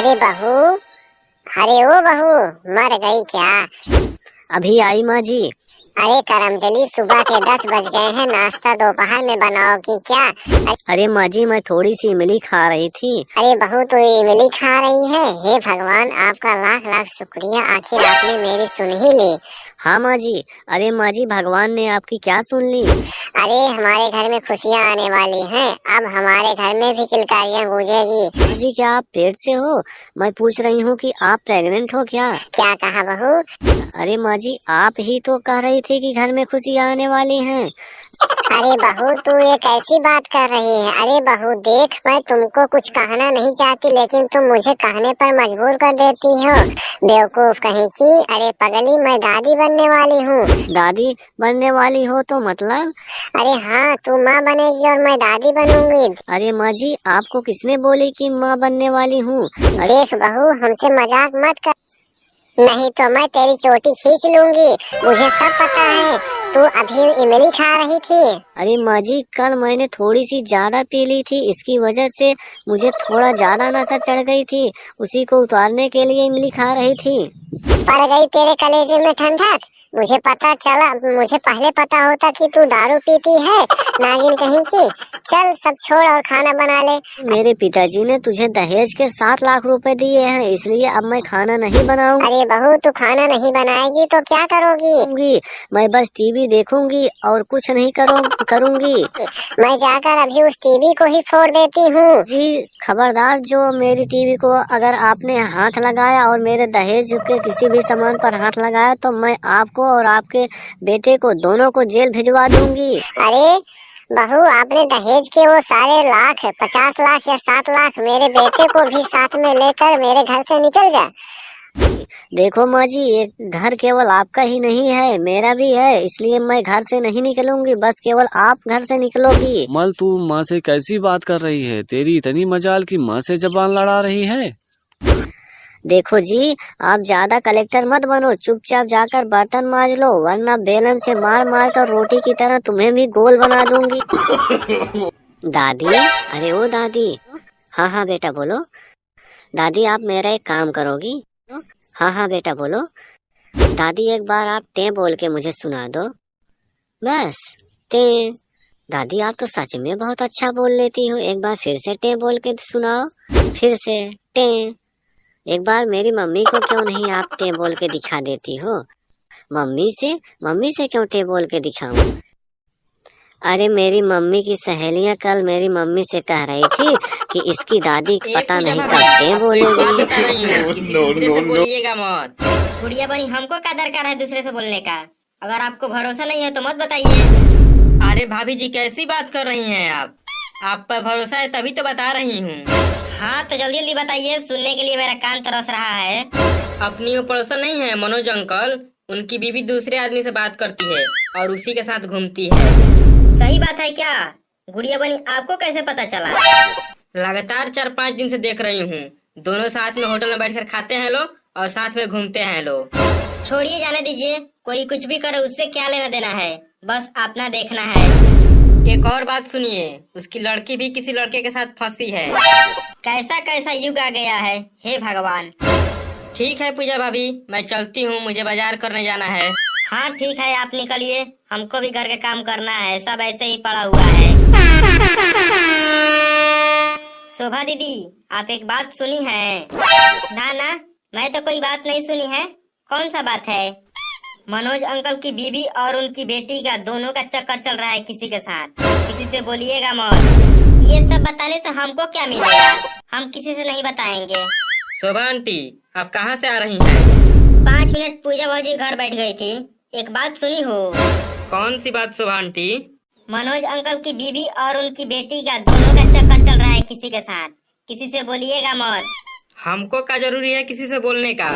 अरे बहू, अरे ओ बहू, मर गई क्या? अभी आई माँ जी। अरे करमजली, सुबह के 10 बज गए हैं, नाश्ता दोपहर में बनाओगी क्या? अरे माँ जी, मैं थोड़ी सी इमली खा रही थी। अरे बहू, तू इमली खा रही है? हे भगवान, आपका लाख लाख शुक्रिया, आखिर आपने मेरी सुन ही ली। हाँ माँ जी। अरे माँ जी, भगवान ने आपकी क्या सुन ली? अरे हमारे घर में खुशियाँ आने वाली हैं, अब हमारे घर में भी किलकारियाँ गूंजेगी। माँ जी, क्या आप पेट से हो? मैं पूछ रही हूँ कि आप प्रेग्नेंट हो क्या? क्या कहा बहू? अरे माँ जी, आप ही तो कह रही थी कि घर में खुशियाँ आने वाली हैं। अरे बहू, तू ये कैसी बात कर रही है? अरे बहू देख, मैं तुमको कुछ कहना नहीं चाहती, लेकिन तुम मुझे कहने पर मजबूर कर देती हो, बेवकूफ कहीं की। अरे पगली, मैं दादी बनने वाली हूँ। दादी बनने वाली हो तो मतलब? अरे हाँ, तू माँ बनेगी और मैं दादी बनूंगी। अरे माँ जी, आपको किसने बोली कि माँ बनने वाली हूँ? देख बहू, हमसे मजाक मत कर, नहीं तो मैं तेरी चोटी खींच लूंगी। मुझे सब पता है, तू अभी इमली खा रही थी। अरे माँ जी, कल मैंने थोड़ी सी ज्यादा पी ली थी, इसकी वजह से मुझे थोड़ा ज्यादा नशा चढ़ गई थी, उसी को उतारने के लिए इमली खा रही थी। पड़ गई तेरे कलेजे में ठंडक? मुझे पता चला, मुझे पहले पता होता कि तू दारू पीती है, नागिन कहीं की। चल सब छोड़ और खाना बना ले। मेरे पिताजी ने तुझे दहेज के 7 लाख रुपए दिए हैं, इसलिए अब मैं खाना नहीं बनाऊंगी। अरे बहू, तू खाना नहीं बनाएगी तो क्या करोगी? मैं बस टीवी देखूंगी और कुछ नहीं करूंगी। मैं जाकर अभी उस टीवी को ही फोड़ देती हूँ। जी खबरदार, जो मेरी टीवी को अगर आपने हाथ लगाया और मेरे दहेज के किसी भी सामान पर हाथ लगाया तो मैं आपको और आपके बेटे को दोनों को जेल भिजवा दूंगी। अरे बहू, आपने दहेज के वो सारे लाख, 50 लाख या 7 लाख, मेरे बेटे को भी साथ में लेकर मेरे घर से निकल जा। देखो माँ जी, ये घर केवल आपका ही नहीं है, मेरा भी है, इसलिए मैं घर से नहीं निकलूंगी, बस केवल आप घर से निकलोगी। मल, तू माँ से कैसी बात कर रही है? तेरी इतनी मजाल की माँ से जबान लड़ा रही है। देखो जी, आप ज्यादा कलेक्टर मत बनो, चुपचाप जाकर बर्तन मांज लो, वरना बेलन से मार मार कर रोटी की तरह तुम्हें भी गोल बना दूंगी। दादी, अरे ओ दादी। हाँ हाँ बेटा बोलो। दादी, आप मेरा एक काम करोगी? हाँ हाँ बेटा बोलो। दादी, एक बार आप टे बोल के मुझे सुना दो, बस टे। दादी, आप तो सच में बहुत अच्छा बोल लेती हो, एक बार फिर से टे बोल के सुनाओ। फिर से टे। एक बार मेरी मम्मी को क्यों नहीं आप टे बोल के दिखा देती हो? मम्मी से क्यों टे बोल के दिखाऊं? अरे मेरी मम्मी की सहेलियां कल मेरी मम्मी से कह रही थी कि इसकी दादी पता नहीं कब टे बोलेगी। बोलिएगा मत। गुड़िया बनी, हमको क्या दरकार है दूसरे से बोलने का? अगर आपको भरोसा नहीं है तो मत बताइए। अरे भाभी जी, कैसी बात कर रही हैं आप पर भरोसा है तभी तो बता रही हूँ। हाँ तो जल्दी जल्दी बताइए, सुनने के लिए मेरा कान तरस रहा है। अपनी वो पड़ोसन नहीं है मनोज अंकल, उनकी बीवी दूसरे आदमी से बात करती है और उसी के साथ घूमती है। सही बात है क्या? गुड़िया बनी, आपको कैसे पता चला? लगातार 4-5 दिन से देख रही हूँ, दोनों साथ में होटल में बैठकर खाते हैं लोग और साथ में घूमते हैं लोग। छोड़िए, जाने दीजिए, कोई कुछ भी करे उससे क्या लेना देना है, बस अपना देखना है। एक और बात सुनिए, उसकी लड़की भी किसी लड़के के साथ फंसी है। कैसा कैसा युग आ गया है, हे भगवान। ठीक है पूजा भाभी, मैं चलती हूँ, मुझे बाजार करने जाना है। हाँ ठीक है, आप निकलिए, हमको भी घर के काम करना है, सब ऐसे ही पड़ा हुआ है। शोभा दीदी, आप एक बात सुनी है? ना ना, मैं तो कोई बात नहीं सुनी है। कौन सा बात है? मनोज अंकल की बीवी और उनकी बेटी का दोनों का चक्कर चल रहा है किसी के साथ, किसी से बोलिएगा मत। ये सब बताने से हमको क्या मिलेगा, हम किसी से नहीं बताएंगे। शोभा आंटी, आप कहाँ से आ रही हैं? 5 मिनट पूजा भाजी घर बैठ गई थी, एक बात सुनी हो? कौन सी बात शोभा आंटी? मनोज अंकल की बीवी और उनकी बेटी का दोनों का चक्कर चल रहा है किसी के साथ, किसी से बोलिएगा मत। हमको क्या जरूरी है किसी से बोलने का?